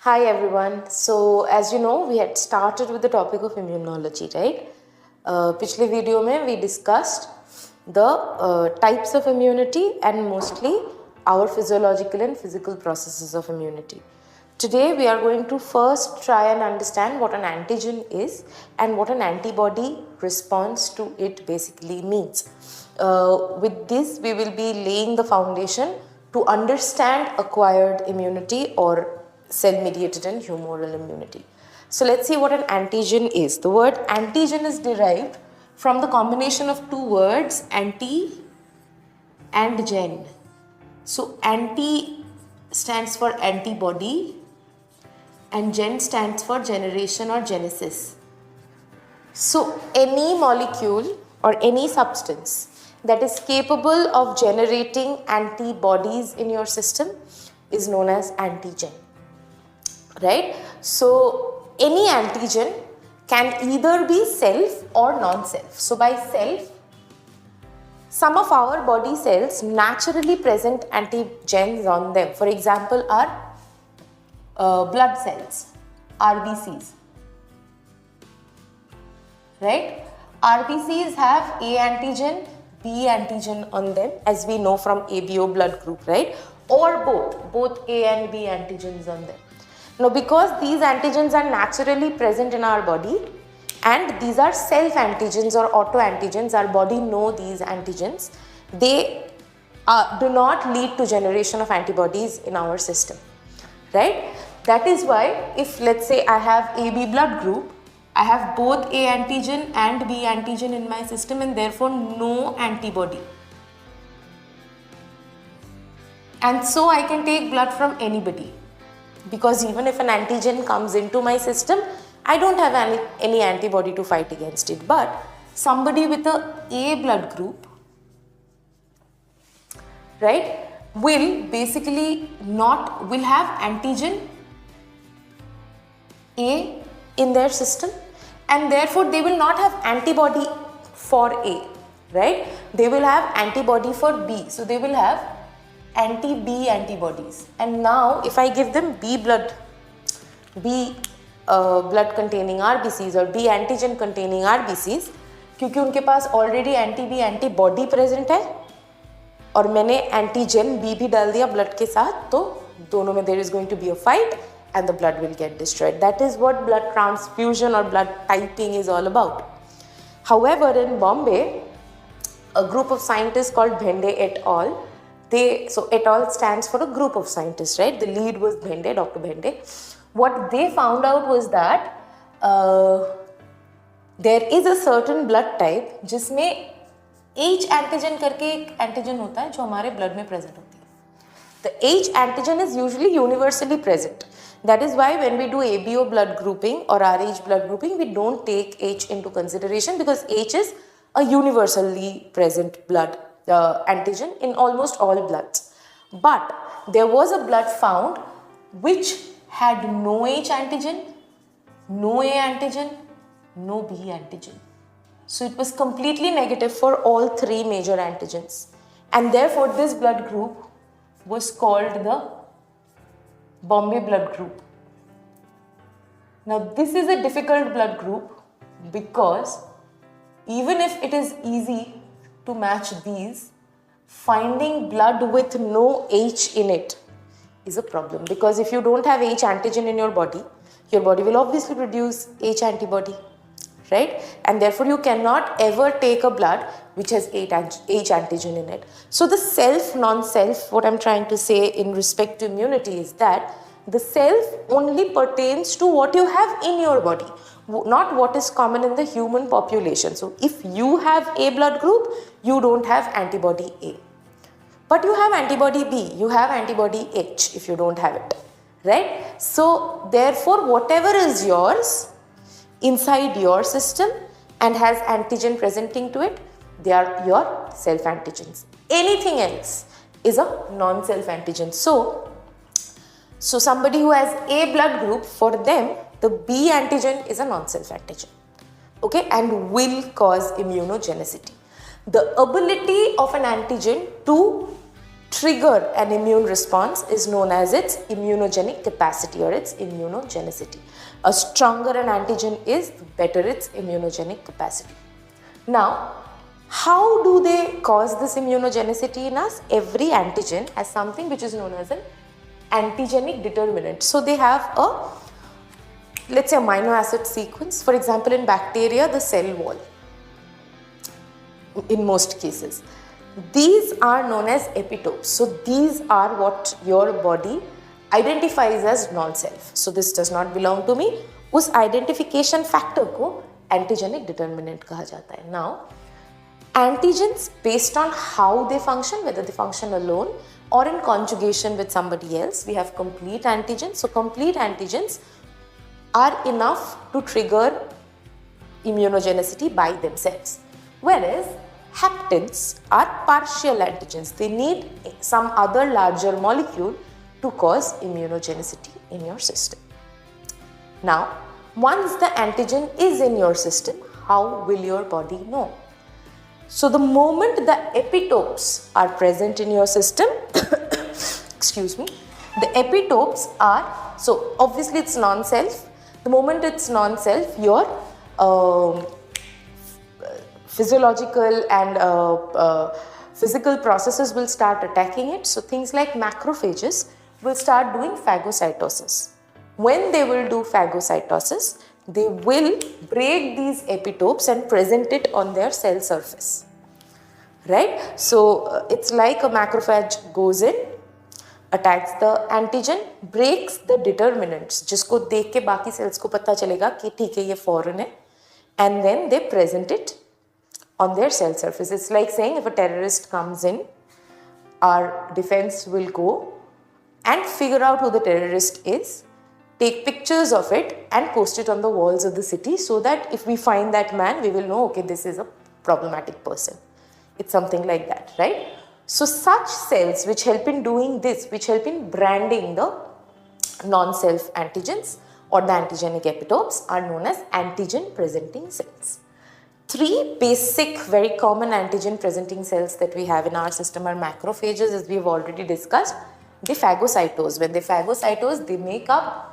Hi everyone. So as you know, we had started with the topic of immunology, right? पिछले video में we discussed the types of immunity and mostly our physiological and physical processes of immunity. Today we are going to first try and understand what an antigen is and what an antibody response to it basically means. With this we will be laying the foundation to understand acquired immunity or cell-mediated and humoral immunity. So let's see what an antigen is. The word antigen is derived from the combination of two words, anti and gen. So anti stands for antibody and gen stands for generation or genesis. So any molecule or any substance that is capable of generating antibodies in your system is known as antigen. Right? So any antigen can either be self or non-self. So by self, some of our body cells naturally present antigens on them. For example, our blood cells, RBCs. Right? RBCs have A antigen, B antigen on them, as we know from ABO blood group, right? Or both A and B antigens on them. Now, because these antigens are naturally present in our body and these are self-antigens or autoantigens, our body know these antigens, they do not lead to generation of antibodies in our system, right? That is why if let's say I have AB blood group, I have both A antigen and B antigen in my system and therefore no antibody. And so I can take blood from anybody. Because even if an antigen comes into my system, I don't have any antibody to fight against it. But somebody with A blood group, right, will have antigen A in their system and therefore they will not have antibody for A, right? They will have antibody for B. So they will have anti-B antibodies, and now if I give them B blood containing RBCs or B antigen containing RBCs, क्योंकि उनके पास already anti-B antibody present है और मैंने antigen B भी डाल दिया blood के साथ, तो दोनों में there is going to be a fight and the blood will get destroyed. That is what blood transfusion or blood typing is all about. However, in Bombay, a group of scientists called Bhende et al. So et al. Stands for a group of scientists, right? The lead was Bhende, Dr. Bhende. What they found out was that there is a certain blood type जिसमें H antigen करके एक antigen होता है जो हमारे blood में present होती है. The H antigen is usually universally present. That is why when we do ABO blood grouping or RH blood grouping, we don't take H into consideration because H is a universally present blood antigen in almost all bloods. But there was a blood found which had no H antigen, no A antigen, no B antigen. So it was completely negative for all three major antigens. And therefore this blood group was called the Bombay blood group. Now this is a difficult blood group because even if it is easy to match these, finding blood with no H in it is a problem, because if you don't have H antigen in your body will obviously produce H antibody, right? And therefore you cannot ever take a blood which has H antigen in it. So the self, non-self, what I'm trying to say in respect to immunity is that the self only pertains to what you have in your body, not what is common in the human population. So if you have A blood group, you don't have antibody A. But you have antibody B, you have antibody H if you don't have it, right? So therefore whatever is yours inside your system and has antigen presenting to it, they are your self antigens. Anything else is a non-self antigen. So somebody who has A blood group, for them the B antigen is a non-self antigen, okay, and will cause immunogenicity. The ability of an antigen to trigger an immune response is known as its immunogenic capacity or its immunogenicity. A stronger an antigen is, the better its immunogenic capacity. Now, how do they cause this immunogenicity in us? Every antigen has something which is known as an antigenic determinant. So they have a, let's say, amino acid sequence. For example, in bacteria, the cell wall, in most cases. These are known as epitopes. So these are what your body identifies as non-self. So this does not belong to me. उस identification factor को antigenic determinant कहा जाता है. Now, antigens based on how they function, whether they function alone or in conjugation with somebody else, we have complete antigens. So complete antigens are enough to trigger immunogenicity by themselves. Whereas haptens are partial antigens. They need some other larger molecule to cause immunogenicity in your system. Now, once the antigen is in your system, how will your body know? So the moment the epitopes are present in your system, excuse me, the epitopes are, so obviously it's non-self. The moment it's non-self, your physiological and physical processes will start attacking it. So things like macrophages will start doing phagocytosis. When they will do phagocytosis, they will break these epitopes and present it on their cell surface. Right? So it's like a macrophage goes in, attacks the antigen, breaks the determinants, जिसको देख के बाकी cells को पता चलेगा कि ठीक है ये foreign है, and then they present it on their cell surface. It's like saying if a terrorist comes in, our defense will go and figure out who the terrorist is, take pictures of it and post it on the walls of the city so that if we find that man, we will know, okay, this is a problematic person. It's something like that, right? So such cells which help in doing this, which help in branding the non-self antigens or the antigenic epitopes are known as antigen presenting cells. Three basic, very common antigen presenting cells that we have in our system are macrophages, as we have already discussed. They phagocytose. When they phagocytose, they make up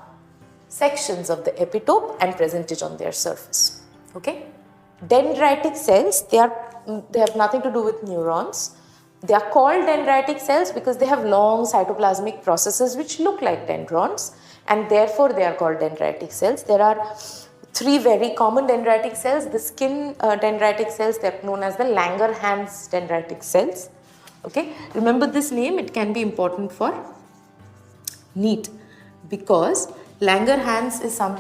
sections of the epitope and present it on their surface. Okay? Dendritic cells, they have nothing to do with neurons. They are called dendritic cells because they have long cytoplasmic processes which look like dendrons, and therefore they are called dendritic cells. There are three very common dendritic cells. The skin dendritic cells, they are known as the Langerhans dendritic cells. Okay, remember this name, it can be important for NEET because Langerhans is some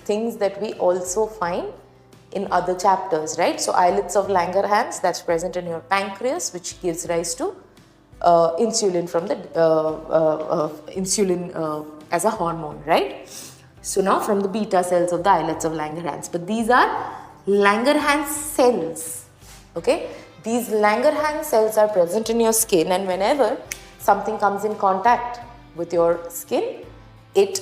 things that we also find in other chapters, right? So islets of Langerhans, that's present in your pancreas, which gives rise to insulin from the insulin as a hormone, right? So now from the beta cells of the islets of Langerhans, but these are Langerhans cells. Okay, these Langerhans cells are present in your skin, and whenever something comes in contact with your skin, it's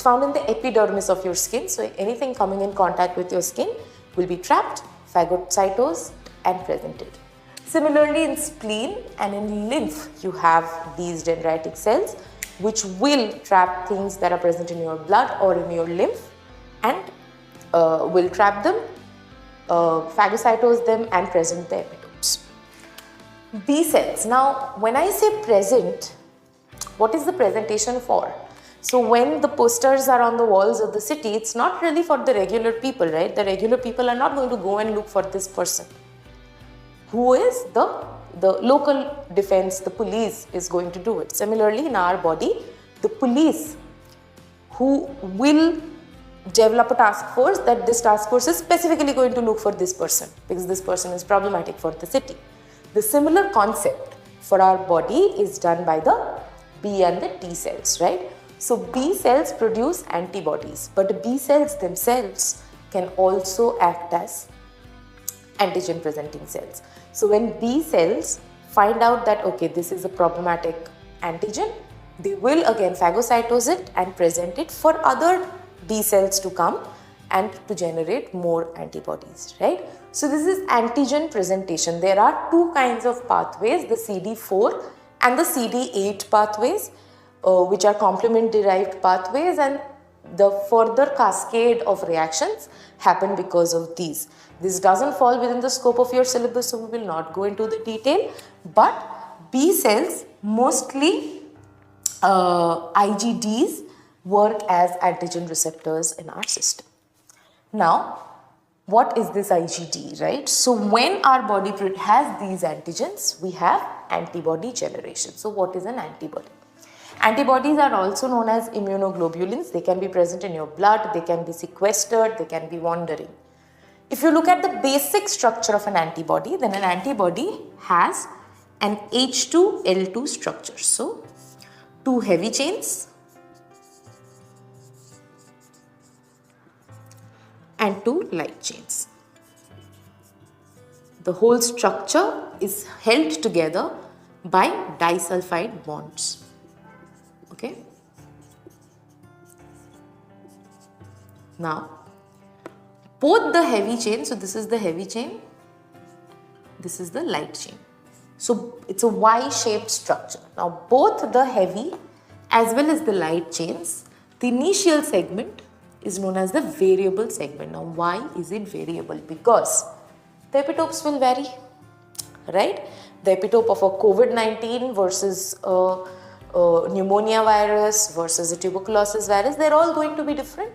found in the epidermis of your skin. So anything coming in contact with your skin will be trapped, phagocytosed and presented. Similarly, in spleen and in lymph, you have these dendritic cells which will trap things that are present in your blood or in your lymph and will trap them, phagocytose them and present the epitopes. B cells. Now, when I say present, what is the presentation for? So when the posters are on the walls of the city, it's not really for the regular people, right? The regular people are not going to go and look for this person. Who is the local defense, the police is going to do it. Similarly, in our body, the police who will develop a task force, that this task force is specifically going to look for this person because this person is problematic for the city. The similar concept for our body is done by the B and the T cells, right? So B cells produce antibodies, but B cells themselves can also act as antigen presenting cells. So when B cells find out that, okay, this is a problematic antigen, they will again phagocytose it and present it for other B cells to come and to generate more antibodies, right? So this is antigen presentation. There are two kinds of pathways, the CD4 and the CD8 pathways, which are complement derived pathways, and the further cascade of reactions happen because of these. This doesn't fall within the scope of your syllabus, so we will not go into the detail, but B cells, mostly IgDs, work as antigen receptors in our system. Now, what is this IgD, right? So when our body has these antigens, we have antibody generation. So what is an antibody? Antibodies are also known as immunoglobulins. They can be present in your blood, they can be sequestered, they can be wandering. If you look at the basic structure of an antibody, then an antibody has an H2L2 structure. So, 2 heavy chains and 2 light chains. The whole structure is held together by disulfide bonds. Okay. Now, both the heavy chain, so this is the heavy chain, this is the light chain. So it's a Y-shaped structure. Now both the heavy as well as the light chains, the initial segment is known as the variable segment. Now why is it variable? Because the epitopes will vary, right? The epitope of a COVID-19 versus a pneumonia virus versus a tuberculosis virus, they're all going to be different.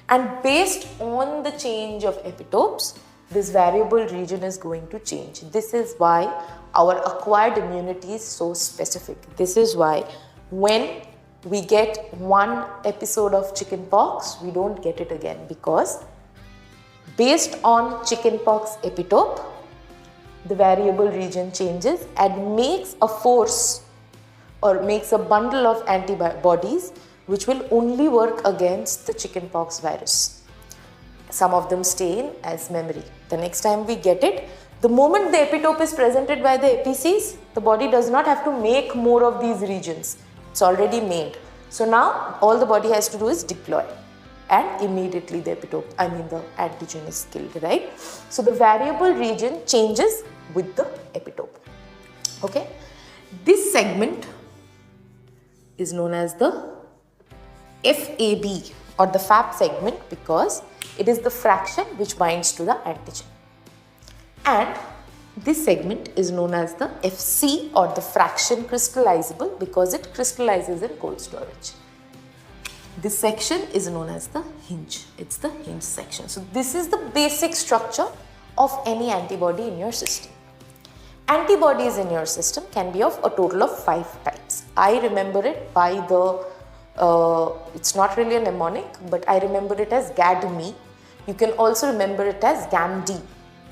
And based on the change of epitopes, this variable region is going to change. This is why our acquired immunity is so specific. This is why when we get one episode of chickenpox, we don't get it again, because based on chickenpox epitope, the variable region changes and makes a force or makes a bundle of antibodies which will only work against the chickenpox virus. Some of them stay in as memory. The next time we get it, the moment the epitope is presented by the APCs, the body does not have to make more of these regions. It's already made. So now all the body has to do is deploy, and immediately the epitope, the antigen is killed, right? So the variable region changes with the epitope. Okay. This segment is known as the FAB or the FAB segment, because it is the fraction which binds to the antigen. And this segment is known as the FC or the fraction crystallizable, because it crystallizes in cold storage. This section is known as the hinge. It's the hinge section. So this is the basic structure of any antibody in your system. Antibodies in your system can be of a total of 5 types. I remember it by the it's not really a mnemonic, but I remember it as GAD-ME. You can also remember it as GAM-D.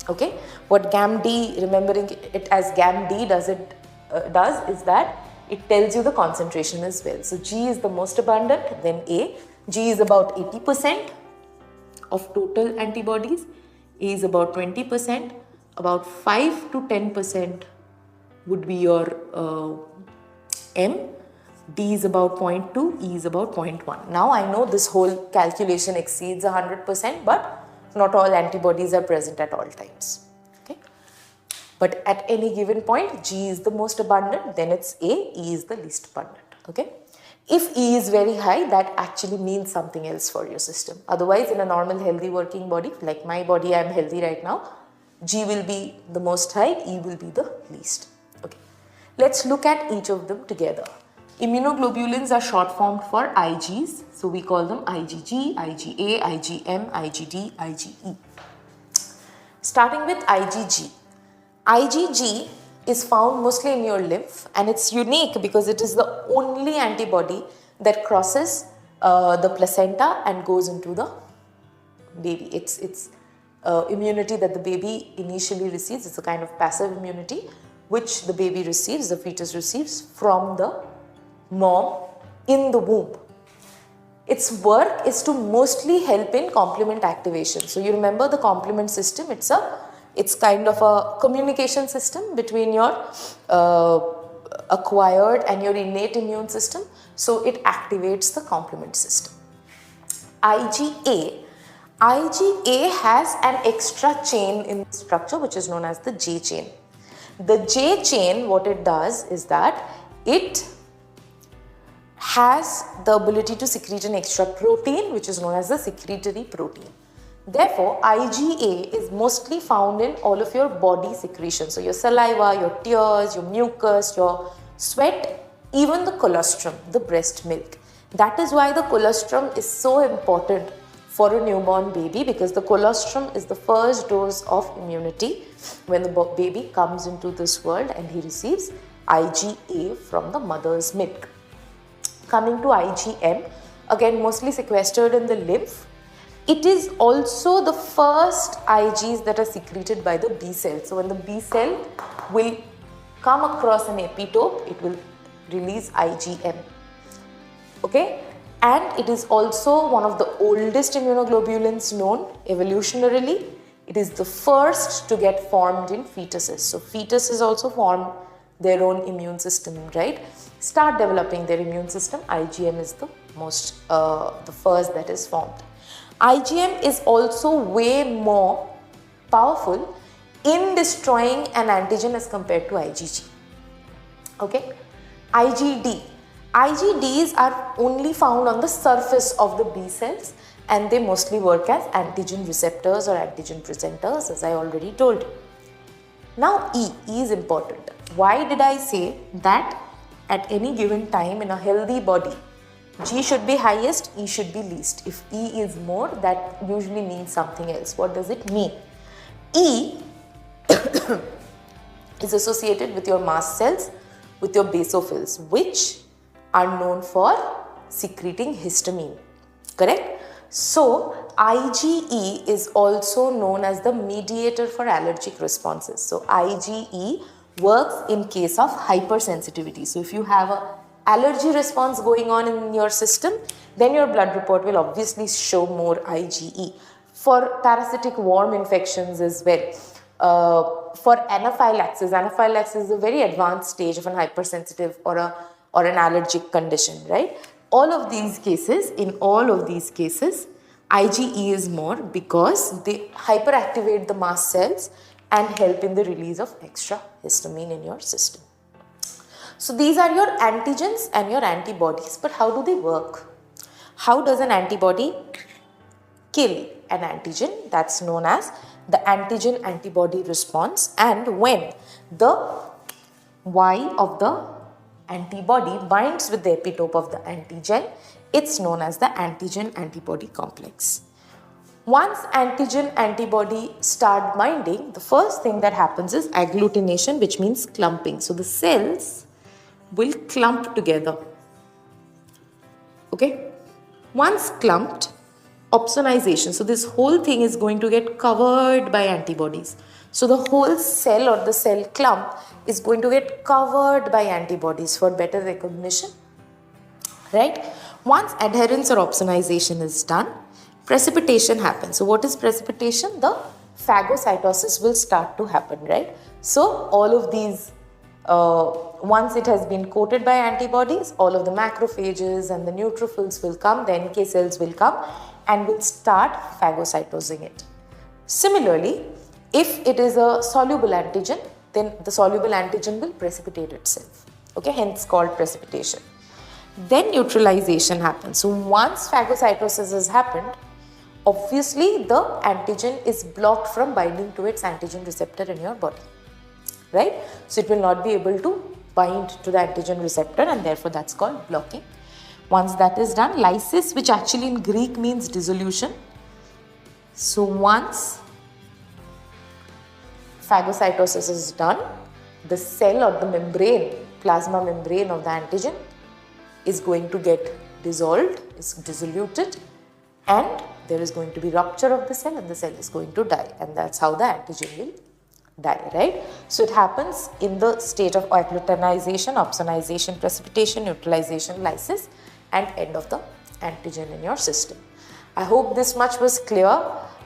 Okay, what GAM-D, remembering it as GAM-D does is that it tells you the concentration as well. So G is the most abundant, then A. G is about 80% of total antibodies. A is about 20%. About 5 to 10% would be your M. D is about 0.2, E is about 0.1. Now I know this whole calculation exceeds 100%, but not all antibodies are present at all times. Okay? But at any given point, G is the most abundant, then it's A, E is the least abundant. Okay? If E is very high, that actually means something else for your system. Otherwise, in a normal healthy working body, like my body, I am healthy right now, G will be the most high, E will be the least. Okay. Let's look at each of them together. Immunoglobulins are short formed for IGs, so we call them IgG, IgA, IgM, IgD, IgE. Starting with IgG. IgG is found mostly in your lymph, and it's unique because it is the only antibody that crosses the placenta and goes into the baby. It's immunity that the baby initially receives. It's a kind of passive immunity which the baby receives, the fetus receives from the mom in the womb. Its work is to mostly help in complement activation. So you remember the complement system, it's kind of a communication system between your acquired and your innate immune system. So it activates the complement system. IgA has an extra chain in the structure which is known as the J chain. The J chain, what it does is that it has the ability to secrete an extra protein which is known as the secretory protein. Therefore, IgA is mostly found in all of your body secretions. So your saliva, your tears, your mucus, your sweat, even the colostrum, the breast milk. That is why the colostrum is so important for a newborn baby, because the colostrum is the first dose of immunity when the baby comes into this world and he receives IgA from the mother's milk. Coming to IgM, again mostly sequestered in the lymph. It is also the first Igs that are secreted by the B cell. So when the B cell will come across an epitope, it will release IgM. Okay, and it is also one of the oldest immunoglobulins known evolutionarily. It is the first to get formed in fetuses. So fetuses also form their own immune system, right? Start developing their immune system. IgM is the first that is formed. IgM is also way more powerful in destroying an antigen as compared to IgG. Okay, IgD. IgDs are only found on the surface of the B cells, and they mostly work as antigen receptors or antigen presenters, as I already told you. Now E is important. Why did I say that at any given time in a healthy body, G should be highest, E should be least? If E is more, that usually means something else. What does it mean? E is associated with your mast cells, with your basophils, which are known for secreting histamine, correct? So IgE is also known as the mediator for allergic responses. So IgE works in case of hypersensitivity. So if you have a allergy response going on in your system, then your blood report will obviously show more IgE. For parasitic worm infections as well, for anaphylaxis is a very advanced stage of an hypersensitive or an allergic condition, right? In all of these cases, IgE is more because they hyperactivate the mast cells and help in the release of extra histamine in your system. So these are your antigens and your antibodies, but how do they work? How does an antibody kill an antigen? That's known as the antigen-antibody response, and when the Y of the antibody binds with the epitope of the antigen, it's known as the antigen-antibody complex. Once antigen-antibody start binding, the first thing that happens is agglutination, which means clumping. So the cells will clump together. Okay? Once clumped, opsonization. So this whole thing is going to get covered by antibodies. So the whole cell or the cell clump is going to get covered by antibodies for better recognition, right? Once adherence or opsonization is done, precipitation happens. So what is precipitation? The phagocytosis will start to happen, right? So all of these, once it has been coated by antibodies, all of the macrophages and the neutrophils will come, the NK cells will come and will start phagocytosing it. Similarly, if it is a soluble antigen, then the soluble antigen will precipitate itself, okay, hence called precipitation. Then neutralization happens. So once phagocytosis has happened, obviously the antigen is blocked from binding to its antigen receptor in your body, right? So it will not be able to bind to the antigen receptor, and therefore that's called blocking. Once that is done, lysis, which actually in Greek means dissolution. So once phagocytosis is done, the cell or the membrane, plasma membrane of the antigen is going to get dissolved, is dissoluted, and there is going to be rupture of the cell and the cell is going to die, and that's how the antigen will die, right? So it happens in the state of agglutinization, opsonization, precipitation, neutralization, lysis, and end of the antigen in your system. I hope this much was clear.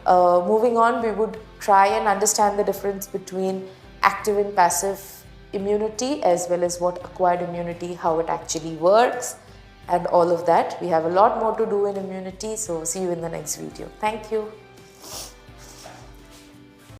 Moving on, we would try and understand the difference between active and passive immunity, as well as what acquired immunity, how it actually works, and all of that. We have a lot more to do in immunity, so see you in the next video. Thank you.